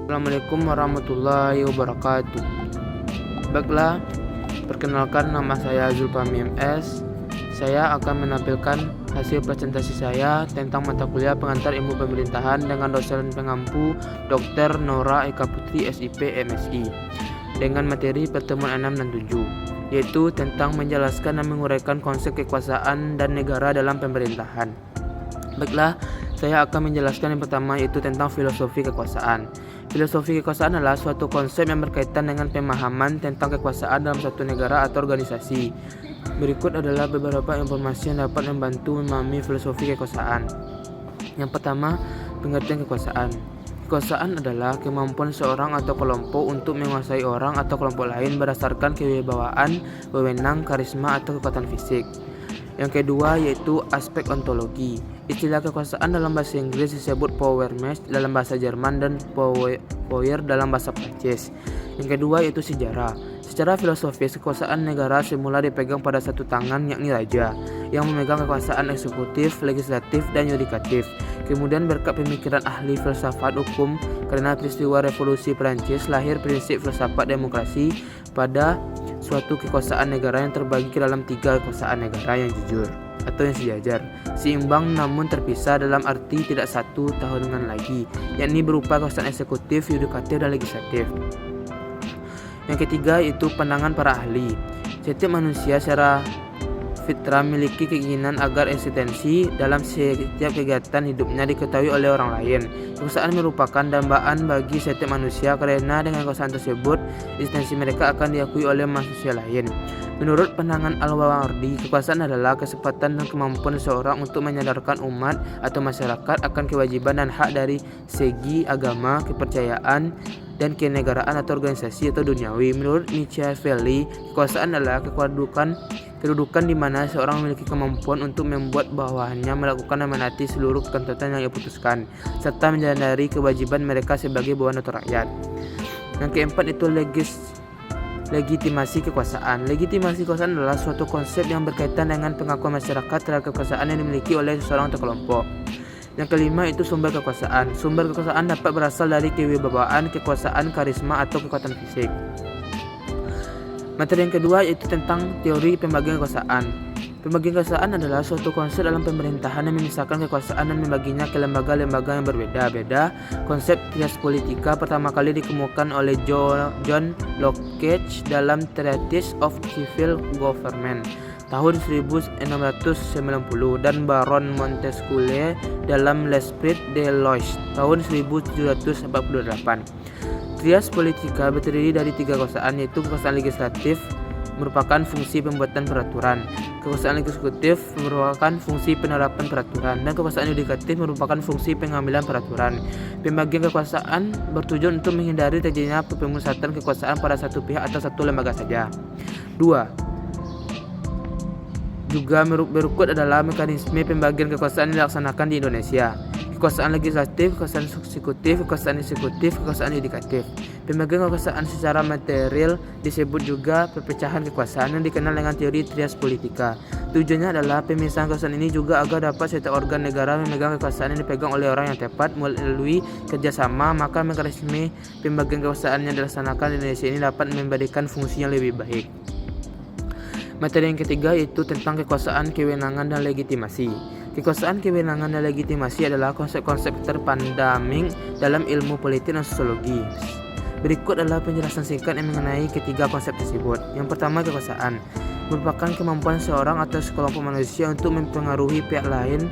Assalamualaikum warahmatullahi wabarakatuh. Baiklah, perkenalkan nama saya Zulfahmi MS. Saya akan menampilkan hasil presentasi saya tentang mata kuliah pengantar ilmu pemerintahan dengan dosen pengampu Dr. Nora Eka Putri SIP MSI dengan materi pertemuan 6 dan 7, yaitu tentang menjelaskan dan menguraikan konsep kekuasaan dan negara dalam pemerintahan. Baiklah, saya akan menjelaskan yang pertama, yaitu tentang filosofi kekuasaan. Filosofi kekuasaan adalah suatu konsep yang berkaitan dengan pemahaman tentang kekuasaan dalam suatu negara atau organisasi. Berikut adalah beberapa informasi yang dapat membantu memahami filosofi kekuasaan. Yang pertama, pengertian kekuasaan. Kekuasaan adalah kemampuan seorang atau kelompok untuk menguasai orang atau kelompok lain berdasarkan kewibawaan, wewenang, karisma, atau kekuatan fisik. Yang kedua yaitu aspek ontologi. Istilah kekuasaan dalam bahasa Inggris disebut power macht dalam bahasa Jerman dan power dalam bahasa Prancis. Yang kedua yaitu sejarah. Secara filosofis, kekuasaan negara semula dipegang pada satu tangan, yakni raja, yang memegang kekuasaan eksekutif, legislatif, dan yudikatif. Kemudian berkat pemikiran ahli filsafat hukum karena peristiwa revolusi Prancis, lahir prinsip filsafat demokrasi pada suatu kekuasaan negara yang terbagi ke dalam 3 kekuasaan negara yang jujur atau yang sejajar, seimbang namun terpisah dalam arti tidak satu tahunan lagi, yakni berupa kekuasaan eksekutif, yudikatif, dan legislatif. Yang ketiga yaitu pandangan para ahli. Setiap manusia secara fitrah memiliki keinginan agar eksistensi dalam setiap kegiatan hidupnya diketahui oleh orang lain. Kekuasaan merupakan dambaan bagi setiap manusia karena dengan kekuasaan tersebut eksistensi mereka akan diakui oleh manusia lain. Menurut pandangan Al-Mawardi, kekuasaan adalah kesempatan dan kemampuan seseorang untuk menyadarkan umat atau masyarakat akan kewajiban dan hak dari segi agama, kepercayaan, dan kenegaraan atau organisasi atau duniawi. Menurut Machiavelli, kekuasaan adalah kedudukan di mana seorang memiliki kemampuan untuk membuat bawahannya melakukan dan menaati seluruh ketentuan yang ia putuskan, serta menyadari kewajiban mereka sebagai bawahan atau rakyat. Yang keempat itu legitimasi kekuasaan. Legitimasi kekuasaan adalah suatu konsep yang berkaitan dengan pengakuan masyarakat terhadap kekuasaan yang dimiliki oleh seseorang atau kelompok. Yang kelima itu sumber kekuasaan. Sumber kekuasaan dapat berasal dari kewibawaan, kekuasaan, karisma, atau kekuatan fisik. Materi yang kedua yaitu tentang teori pembagian kekuasaan. Pembagian kekuasaan adalah suatu konsep dalam pemerintahan yang memisahkan kekuasaan dan membaginya ke lembaga-lembaga yang berbeda-beda. Konsep trias politika pertama kali dikemukakan oleh John Locke dalam Treatise of Civil Government tahun 1690 dan Baron Montesquieu dalam L'Esprit de Lois tahun 1748. Trias politika terdiri dari 3 kekuasaan, yaitu kekuasaan legislatif merupakan fungsi pembuatan peraturan, kekuasaan eksekutif merupakan fungsi penerapan peraturan, dan kekuasaan yudikatif merupakan fungsi pengambilan peraturan. Pembagian kekuasaan bertujuan untuk menghindari terjadinya pemusatan kekuasaan pada satu pihak atau satu lembaga saja. 2. Juga berikut adalah mekanisme pembagian kekuasaan yang dilaksanakan di Indonesia. Kekuasaan legislatif, kekuasaan eksekutif, kekuasaan yudikatif. Pembagian kekuasaan secara material disebut juga perpecahan kekuasaan yang dikenal dengan teori trias politika. Tujuannya adalah pemisahan kekuasaan ini juga agar dapat setiap organ negara memegang kekuasaan yang dipegang oleh orang yang tepat melalui kerjasama, maka mekanisme pembagian kekuasaan yang dilaksanakan di Indonesia ini dapat memberikan fungsi yang lebih baik. Materi yang ketiga yaitu tentang kekuasaan, kewenangan, dan legitimasi. Kekuasaan, kewenangan, dan legitimasi adalah konsep-konsep terpandang dalam ilmu politik dan sosiologi. Berikut adalah penjelasan singkat yang mengenai ketiga konsep tersebut. Yang pertama, kekuasaan merupakan kemampuan seorang atau sekelompok manusia untuk mempengaruhi pihak lain,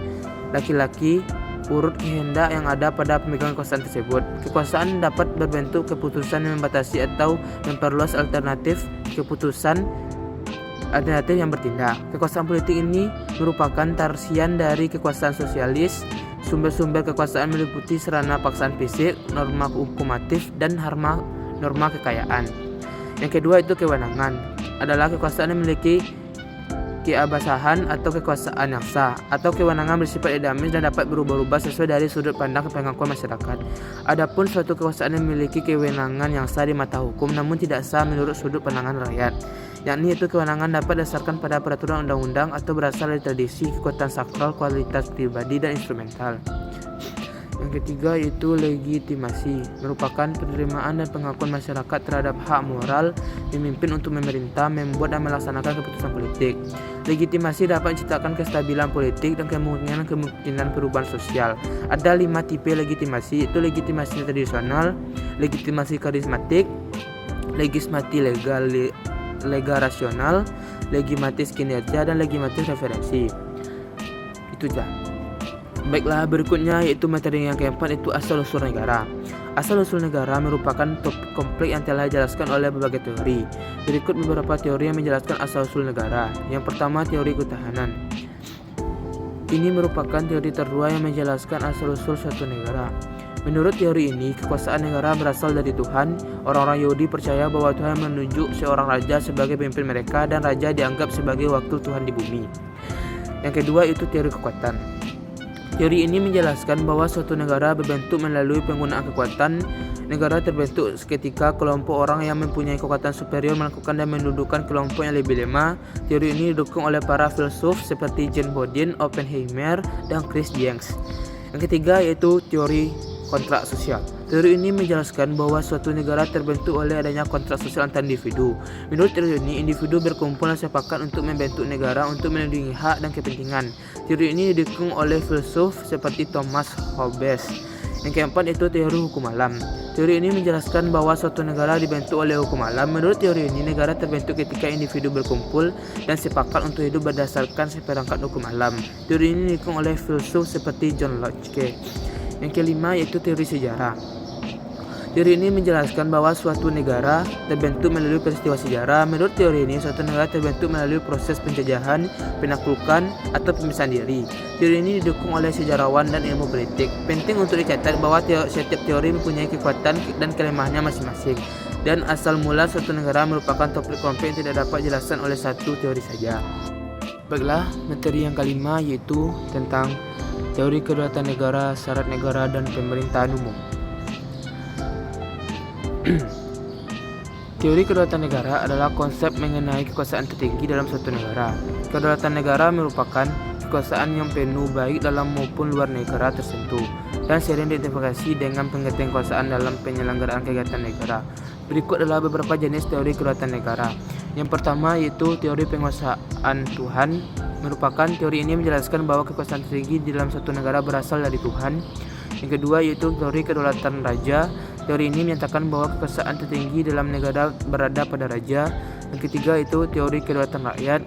laki-laki, urut kehendak yang ada pada pemegang kekuasaan tersebut. Kekuasaan dapat berbentuk keputusan yang membatasi atau memperluas alternatif yang bertindak. Kekuasaan politik ini merupakan tarsian dari kekuasaan sosialis. Sumber-sumber kekuasaan meliputi sarana paksaan fisik, norma hukumatif, dan norma kekayaan. Yang kedua itu kewenangan. Adalah kekuasaan yang memiliki keabsahan atau kekuasaan yang sah, atau kewenangan bersifat dinamis dan dapat berubah-ubah sesuai dari sudut pandang pengakuan masyarakat. Adapun suatu kekuasaan yang memiliki kewenangan yang sah di mata hukum namun tidak sah menurut sudut pandangan rakyat, yakni itu kewenangan dapat dasarkan pada peraturan undang-undang atau berasal dari tradisi, kekuatan sakral, kualitas pribadi, dan instrumental. Yang ketiga yaitu legitimasi, merupakan penerimaan dan pengakuan masyarakat terhadap hak moral pemimpin untuk memerintah, membuat dan melaksanakan keputusan politik. Legitimasi dapat menciptakan kestabilan politik dan kemungkinan perubahan sosial. Ada 5 tipe legitimasi, yaitu legitimasi tradisional, legitimasi karismatik, legitimasi legal rasional, legitimasi kinerja, dan legitimasi referensi. Itu aja. Baiklah, berikutnya yaitu materi yang keempat, yaitu asal-usul negara. Asal-usul negara merupakan topik kompleks yang telah dijelaskan oleh berbagai teori. Berikut beberapa teori yang menjelaskan asal-usul negara. Yang pertama, teori ketahanan. Ini merupakan teori tertua yang menjelaskan asal-usul suatu negara. Menurut teori ini, kekuasaan negara berasal dari Tuhan. Orang-orang Yahudi percaya bahwa Tuhan menunjuk seorang raja sebagai pemimpin mereka, dan raja dianggap sebagai wakil Tuhan di bumi. Yang kedua itu teori kekuatan. Teori ini menjelaskan bahwa suatu negara berbentuk melalui penggunaan kekuatan. Negara terbentuk ketika kelompok orang yang mempunyai kekuatan superior melakukan dan mendudukan kelompok yang lebih lemah. Teori ini didukung oleh para filsuf seperti John Bodin, Oppenheimer, dan Chris Jenks. Yang ketiga yaitu teori kontrak sosial. Teori ini menjelaskan bahwa suatu negara terbentuk oleh adanya kontrak sosial antar individu. Menurut teori ini, individu berkumpul dan sepakat untuk membentuk negara untuk melindungi hak dan kepentingan. Teori ini didukung oleh filsuf seperti Thomas Hobbes. Yang keempat itu teori hukum alam. Teori ini menjelaskan bahwa suatu negara dibentuk oleh hukum alam. Menurut teori ini, negara terbentuk ketika individu berkumpul dan sepakat untuk hidup berdasarkan seperangkat hukum alam. Teori ini didukung oleh filsuf seperti John Locke. Yang kelima yaitu teori sejarah. Teori ini menjelaskan bahwa suatu negara terbentuk melalui peristiwa sejarah. Menurut teori ini, suatu negara terbentuk melalui proses penjajahan, penaklukan, atau pemisahan diri. Teori ini didukung oleh sejarawan dan ilmu politik. Penting untuk dicatat bahwa setiap teori mempunyai kekuatan dan kelemahannya masing-masing. Dan asal mula suatu negara merupakan topik kompleks yang tidak dapat dijelaskan oleh satu teori saja. Baiklah, materi yang kelima yaitu tentang teori kedaulatan negara, syarat negara, dan pemerintahan umum. Teori kedaulatan negara adalah konsep mengenai kekuasaan tertinggi dalam suatu negara. Kedaulatan negara merupakan kekuasaan yang penuh baik dalam maupun luar negara tertentu dan sering diidentifikasi dengan pengertian kekuasaan dalam penyelenggaraan kegiatan negara. Berikut adalah beberapa jenis teori kedaulatan negara. Yang pertama yaitu teori penguasaan Tuhan. Merupakan teori ini menjelaskan bahwa kekuasaan tertinggi di dalam suatu negara berasal dari Tuhan. Yang kedua yaitu teori kedaulatan raja. Teori ini menyatakan bahwa kekuasaan tertinggi dalam negara berada pada raja. Yang ketiga itu teori kedaulatan rakyat.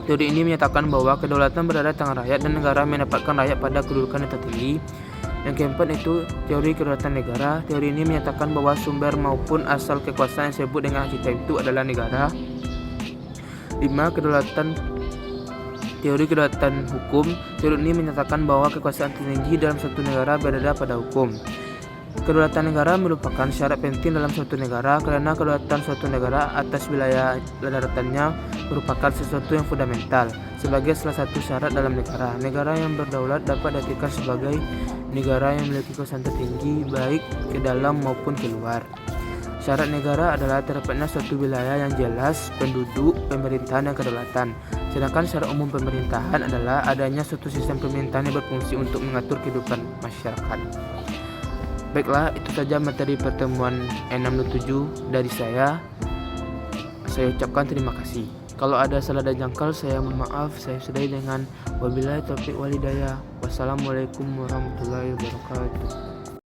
Teori ini menyatakan bahwa kedaulatan berada di tangan rakyat dan negara menempatkan rakyat pada kedudukan yang tertinggi. Yang keempat itu teori kedaulatan negara. Teori ini menyatakan bahwa sumber maupun asal kekuasaan yang disebut dengan kita itu adalah negara. 5. Teori kedaulatan hukum. Teori ini menyatakan bahwa kekuasaan tertinggi dalam suatu negara berada pada hukum. Kedaulatan negara merupakan syarat penting dalam suatu negara karena kedaulatan suatu negara atas wilayah daratannya merupakan sesuatu yang fundamental sebagai salah satu syarat dalam negara. Negara yang berdaulat dapat diartikan sebagai negara yang memiliki kekuasaan tertinggi baik ke dalam maupun keluar. Syarat negara adalah terdapatnya suatu wilayah yang jelas, penduduk, pemerintahan, dan kedaulatan. Sedangkan syarat umum pemerintahan adalah adanya suatu sistem pemerintahan yang berfungsi untuk mengatur kehidupan masyarakat. Baiklah, itu saja materi pertemuan 67 dari saya. Saya ucapkan terima kasih. Kalau ada salah dan jangkal, saya mohon maaf. Saya sudahi dengan wabillahi taufiq walhidayah. Wassalamualaikum warahmatullahi wabarakatuh.